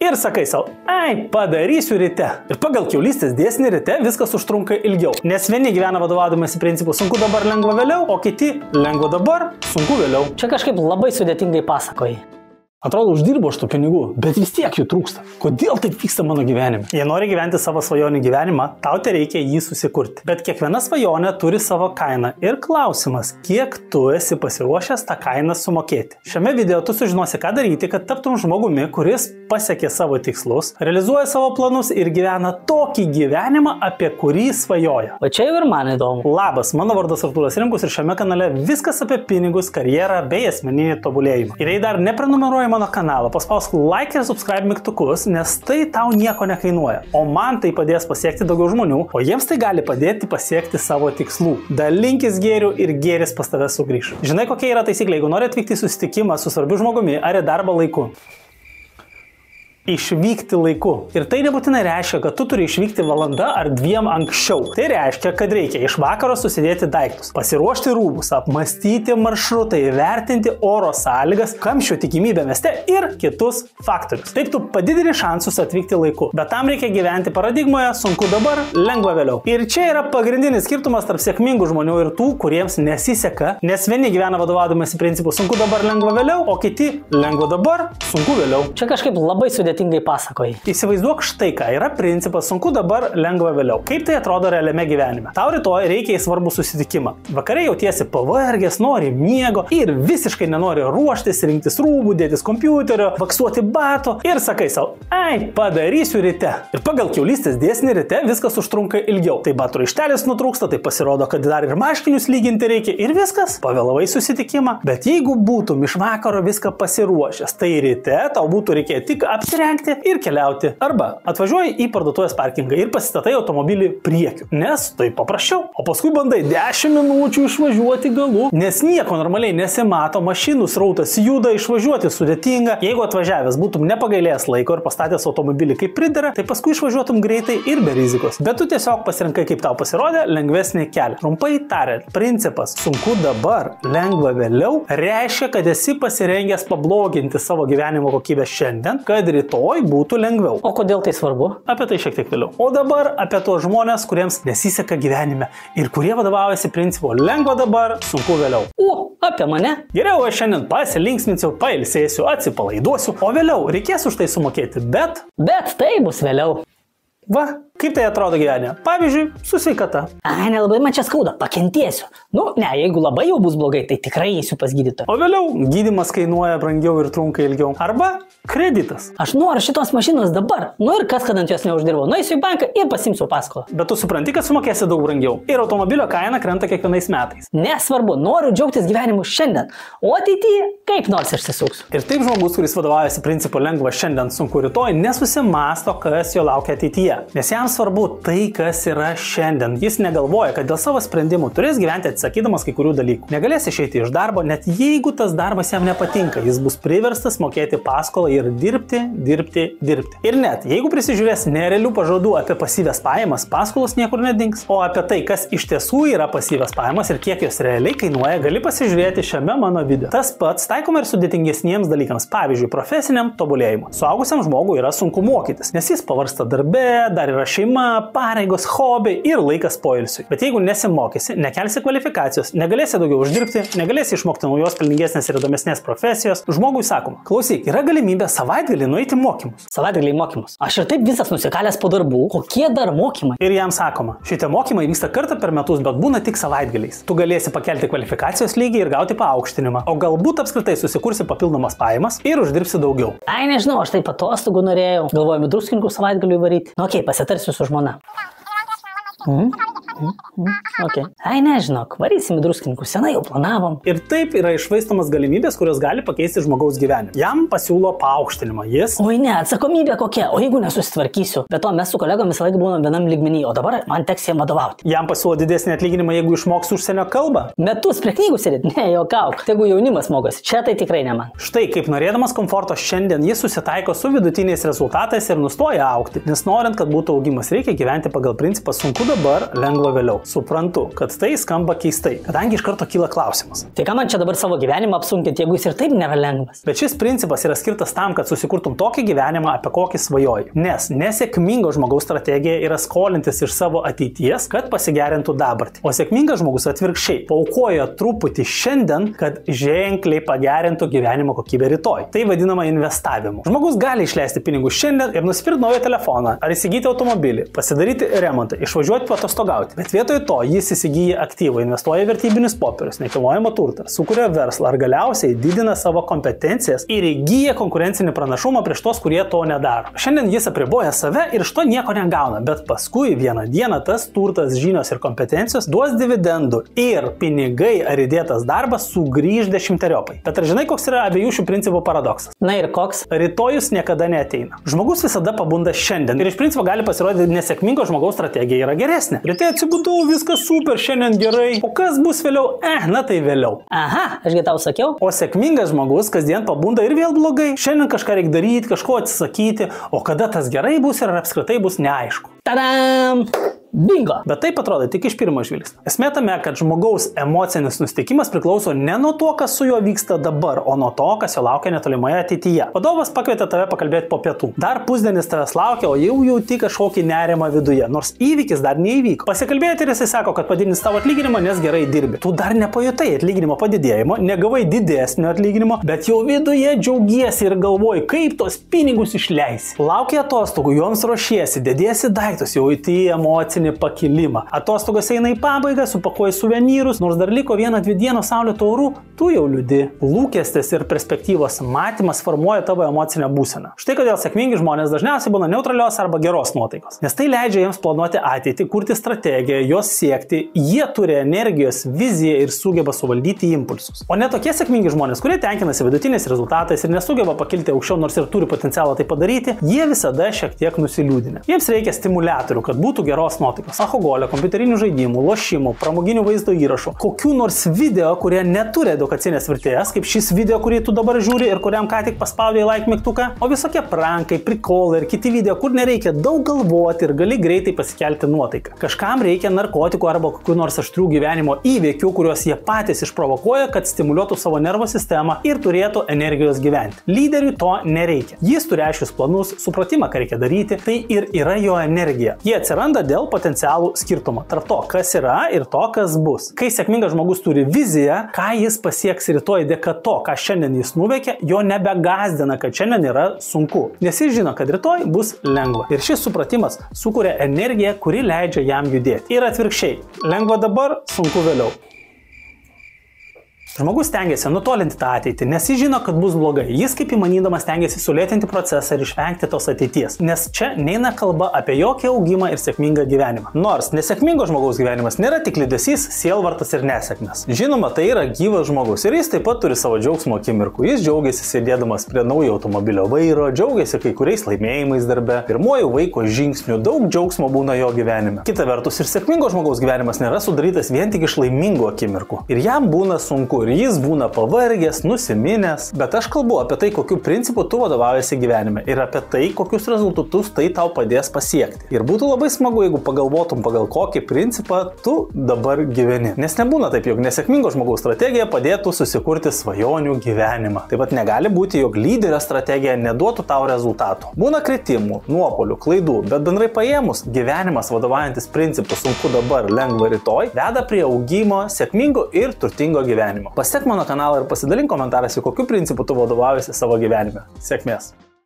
ir sakai savo, ai, padarysiu ryte. Ir pagal kiaulystės dėsnį ryte viskas užtrunka ilgiau. Nes vieni gyvena vadovaudamasi principu sunku dabar, lengva vėliau, o kiti lengva dabar, sunku vėliau. Čia kažkaip labai sudėtingai pasakoji. Atrodo, uždirbo aš tų pinigų, bet vis tiek jų trūksta. Kodėl taip vyksta mano gyvenime? Jei nori gyventi savo svajonių gyvenimą, tau tai reikia jį susikurti. Bet kiekviena svajonė turi savo kainą. Ir klausimas, kiek tu esi pasiruošęs tą kainą sumokėti. Šiame video tu sužinosi, ką daryti, kad taptum žmogumi, kuris pasiekė savo tikslus, realizuoja savo planus ir gyvena tokį gyvenimą, apie kurį svajoja. O čia jau ir man įdomu. Labas, mano vardas Artūras Rimkus ir šiame kanale viskas apie pinigus, karjerą bei asmeninį tobulėjimą. Ir jei dar neprenumeruoji mano kanalą, paspausk like ir subscribe mygtukus, nes tai tau nieko nekainuoja. O man tai padės pasiekti daugiau žmonių, o jiems tai gali padėti pasiekti savo tikslų. Dalinkis gėriu ir gėris pas tave sugrįš. Žinai, kokia yra taisyklė, jeigu nori atvykti į susitikimą su svarbiu žmogumi ar į darbą laiku? Išvykti laiku. Ir tai nebūtinai reiškia, kad tu turi išvykti valanda ar dviem anksčiau. Tai reiškia, kad reikia iš vakaro susidėti daiktus, pasiruošti rūbus, apmastyti maršrutą, įvertinti oro sąlygas, kamščių tikimybę mieste ir kitus faktorius. Taip tu padidini šansus atvykti laiku. Bet tam reikia gyventi paradigmoje sunku dabar, lengva vėliau. Ir čia yra pagrindinis skirtumas tarp sėkmingų žmonių ir tų, kuriems nesiseka, nes vieni gyvena vadovaudamasi principu sunku dabar, lengva vėliau, o kiti lengva dabar, sunku vėliau. Čia kažkaip labai sudėtingai pasakoji. Įsivaizduok štai ką, yra principas sunku dabar, lengva vėliau. Kaip tai atrodo realiame gyvenime? Tau rytoj reikia į svarbų susitikimą. Vakare jautiesi pavargęs, nori miego ir visiškai nenori ruoštis, rinktis rūbų, dėtis kompiuterio, vaksuoti batų ir sakai savo, ai, padarysiu ryte. Ir pagal kiaulystės dėsnį ryte viskas užtrunka ilgiau. Tai batų raištelis nutrūksta, tai pasirodo, kad dar ir marškinius lyginti reikia ir viskas, pavėlavai susitikimą. Bet jeigu būtum iš vakaro viską pasiruošęs, tai ryte tau būtų reikėję tik apsirengti ir keliauti. Arba atvažiuoji į parduotuvės parkingą ir pasistatai automobilį priekiu, nes tai paprasčiau. O paskui bandai 10 minučių išvažiuoti galu, nes nieko normaliai nesimato, mašinų srautas juda, išvažiuoti sudėtinga. Jeigu atvažiavęs būtum nepagailėjęs laiko ir pastatęs automobilį kaip pridera, tai paskui išvažiuotum greitai ir be rizikos. Bet tu tiesiog pasirinkai, kaip tau pasirodė, lengvesnį kelią. Trumpai tariant, principas sunku dabar, lengva vėliau reiškia, kad esi pasirengęs pabloginti savo gyvenimo kokybę šiandien, kad rytoj būtų lengviau. O kodėl tai svarbu? Apie tai šiek tiek vėliau. O dabar apie tos žmonės, kuriems nesiseka gyvenime ir kurie vadovaujasi principu lengva dabar, sunku vėliau. Apie mane? Geriau aš šiandien pasilinksminsiu, pailsėsiu, atsipalaiduosiu, o vėliau reikės už tai sumokėti, bet tai bus vėliau. Va, kaip tai atrodo gyvenime? Pavyzdžiui, su sveikata. Ai, nelabai man čia skauda, pakentėsiu. Jeigu labai jau bus blogai, tai tikrai eisiu pas gydytoją. O vėliau gydymas kainuoja brangiau ir trunka ilgiau. Arba kreditas. Aš noriu šitos mašinos dabar. Ir kas, kad ant jos neuždirbau. Nueisiu į banką ir pasimsiu paskolą. Bet tu supranti, kad sumokėsi daug brangiau. Ir automobilio kaina krenta kiekvienais metais. Nesvarbu, noriu džiaugtis gyvenimu šiandien. O ateityje kaip nors išsisuksiu. Ir taip žmogus, kuris vadovaujasi principu lengva šiandien, sunku rytoj, nesusimąsto, kas jo laukia ateityje. Nes jam svarbu tai, kas yra šiandien. Jis negalvoja, kad dėl savo sprendimų turės gyventi atsisakydamas kai kurių dalykų. Negalės išeiti iš darbo, net jeigu tas darbas jam nepatinka. Jis bus priverstas mokėti paskolą ir dirbti. Ir net, jeigu prisižiūrės nerealių pažadų apie pasyvias pajamas, paskolos niekur nedings. O apie tai, kas iš tiesų yra pasyvias pajamas ir kiek jos realiai kainuoja, gali pasižiūrėti šiame mano video. Tas pats taikoma ir sudėtingesniems dalykams, pavyzdžiui, profesiniam tobulėjimui. Suaugusiam žmogui yra sunku mokytis, nes jis pavarsta darbe, dar yra šeima, pareigos, hobiai ir laikas poilsiui. Bet jeigu nesimokysi, nekelsi kvalifikacijos, negalėsi daugiau uždirbti, negalėsi išmokti naujos pelningesnės ir įdomesnės profesijos, žmogui sakoma, klausyk, yra galimybė savaitgalį nueiti mokymus. Savaitgalį mokymus. Aš ir taip visas nusikalęs po darbų. Kokie dar mokymai? Ir jam sakoma, šitie mokymai vyksta kartą per metus, bet būna tik savaitgaliais. Tu galėsi pakelti kvalifikacijos lygį ir gauti paaukštinimą, o galbūt apskritai susikursi papildomas pajamas ir uždirbsi daugiau. Ai, nežinau, aš taip atostogų norėjau. Galvojame druskininkų savaitgalių varyti. Pasitarsiu su žmona. Okay. Ai, nežinok, varysim į druskininkus, senai jau planavom. Ir taip yra iššvaistomas galimybės, kurios gali pakeisti žmogaus gyvenimą. Jam pasiūlo paaukštinimą, jis... Oi ne, atsakomybė kokia, o jeigu nesusitvarkysiu. Bet to mes su kolegomis laiką būnam vienam lygmenį, o dabar man teks jam vadovauti. Jam pasiūlo didesnį atlyginimą, jeigu išmoks užsienio kalbą. Metus prie knygų sėdėt, ne, jokauk. Tegu jaunimas mokosi, čia tai tikrai ne man. Štai kaip norėdamas komforto šiandien, jis susitaiko su vidutiniais rezultatais ir nustoja augti. Nes norint, kad būtų augimas, reikia gyventi pagal principą sunku dabar, lengva lengva vėliau. Suprantu, kad tai skamba keistai, kadangi iš karto kyla klausimas. Tai ką man čia dabar savo gyvenimą apsunkinti, jeigu jis ir taip nėra lengvas? Bet šis principas yra skirtas tam, kad susikurtum tokį gyvenimą, apie kokį svajoji. Nes nesėkmingo žmogaus strategija yra skolintis iš savo ateities, kad pasigerintų dabartį. O sėkmingas žmogus atvirkščiai paaukoja truputį šiandien, kad ženkliai pagerintų gyvenimo kokybę rytoj. Tai vadinama investavimu. Žmogus gali išleisti pinigus šiandien ir nusipirkti naują telefoną, ar įsigyti automobilį, pasidaryti remontą, išvažiuoti patostogauti. Bet vietoj to jis įsigyja aktyvų, investuoja vertybinius popierius, nekilnojamą turtą, sukuria verslą ar galiausiai didina savo kompetencijas ir įgyja konkurencinį pranašumą prieš tos, kurie to nedaro. Šiandien jis apriboja save ir iš to nieko negauna, bet paskui vieną dieną tas turtas, žinios ir kompetencijos duos dividendų ir pinigai ar įdėtas darbas sugrįž dešimteriopai. Bet ar žinai, koks yra abiejų šių principų paradoksas? Na ir koks? Rytojus niekada neateina. Žmogus visada pabunda šiandien ir iš principo gali pasirodyti nesėkmingo žmogaus strategija yra geresnė. Ryte atsibudau, viskas super, šiandien gerai. O kas bus vėliau? Na tai vėliau. Aha, ašgi tau sakiau. O sėkmingas žmogus kasdien pabunda ir vėl blogai. Šiandien kažką reikia daryti, kažko atsisakyti, o kada tas gerai bus ir apskritai bus neaišku. Tadam! Bingo! Bet taip atrodo tik iš pirmo žvilgsnio. Esmė tame, kad žmogaus emocinis nusiteikimas priklauso ne nuo to, kas su juo vyksta dabar, o nuo to, kas jo laukia netolimoje ateityje. Vadovas pakvietė tave pakalbėti po pietų. Dar pusdienis tavęs laukia, o jau jauti kažkokį nerimą viduje, nors įvykis dar neįvyko. Pasikalbėti ir jisai sako, kad padidins tavo atlyginimą, nes gerai dirbi. Tu dar nepajutai atlyginimo padidėjimo, negavai didesnio atlyginimo, bet jau viduje džiaugiesi ir galvoji, kaip tos pinigus išleisi. Laukia atostogų, joms ruošiesi, dediesi daiktus, jau įti emocinį pakilimą. Atostogos eina į pabaigą, supakuoji suvenyrus, nors dar liko 1-2 dienos saulėtų orų, tu jau liūdi. Lūkestis ir perspektyvos matymas formuoja tavo emocinę būseną. Štai kodėl sėkmingi žmonės dažniausiai būna neutralios arba geros nuotaikos. Nes tai leidžia jiems planuoti ateitį, kurti strategiją, jos siekti, jie turi energijos, viziją ir sugeba suvaldyti impulsus. O ne tokie sėkmingi žmonės, kurie tenkinasi vidutiniais rezultatais ir nesugeba pakilti aukščiau, nors ir turi potencialą tai padaryti, jie visada šiek tiek nusiliūdinę. Jiems reikia stimuliatorių, kad būtų geros nuotaikos. Alkoholio, kompiuterinių žaidimų, lošimų, pramoginių vaizdo įrašų, kokių nors video, kurie neturi edukacinės vertės, kaip šis video, kurį tu dabar žiūri ir kuriam ką tik paspaudėjai like mygtuką, o visokie prankai, prikolai ir kiti video, kur nereikia daug galvoti ir gali greitai pasikelti nuotaiką. Kažkam reikia narkotikų arba kokių nors aštrių gyvenimo įvykių, kuriuos jie patys išprovokuoja, kad stimuliuotų savo nervų sistemą ir turėtų energijos gyventi. Lyderiui to nereikia. Jis turi aiškius planus, supratimą, ką reikia daryti, tai ir yra jo energija. Jie atsiranda dėl potencialų skirtumą tarp to, kas yra ir to, kas bus. Kai sėkmingas žmogus turi viziją, ką jis pasieks rytoj dėka to, ką šiandien jis nuveikė, jo nebegazdina, kad šiandien yra sunku. Nes jis žino, kad rytoj bus lengva. Ir šis supratimas sukuria energiją, kuri leidžia jam judėti. Ir atvirkščiai. Lengva dabar, sunku vėliau. Žmogus stengiasi nutolinti tą ateitį, nes jis žino, kad bus blogai. Jis kaip įmanydamas stengiasi sulėtinti procesą ir išvengti tos ateities. Nes čia neina kalba apie jokį augimą ir sėkmingą gyvenimą. Nors nesėkmingo žmogaus gyvenimas nėra tik liūdesys, sielvartas ir nesėkmės. Žinoma, tai yra gyvas žmogus ir jis taip pat turi savo džiaugsmo akimirkų. Jis džiaugiasi sėdėdamas prie naujo automobilio vairo, džiaugiasi kai kuriais laimėjimais darbe, pirmojų vaiko žingsnių, daug džiaugsmo būna jo gyvenime. Kita vertus, ir sėkmingo žmogaus gyvenimas nėra sudarytas vien tik iš laimingų akimirkų. Ir jam būna sunku. Ir jis būna pavargęs, nusiminęs, bet aš kalbu apie tai, kokiu principu tu vadovaujasi gyvenime ir apie tai, kokius rezultatus tai tau padės pasiekti. Ir būtų labai smagu, jeigu pagalvotum, pagal kokį principą tu dabar gyveni. Nes nebūna taip, jog nesėkmingo žmogaus strategija padėtų susikurti svajonių gyvenimą. Taip pat negali būti, jog lyderio strategija neduotų tau rezultatų. Būna kritimų, nuopuolių, klaidų, bet bendrai paėmus, gyvenimas vadovaujantis principu sunku dabar, lengva rytoj, veda prie augimo, sėkmingo ir turtingo gyvenimo. Pasek mano kanalą ir pasidalink komentaruose, kokiu principu tu vadovaujasi savo gyvenime. Sėkmės!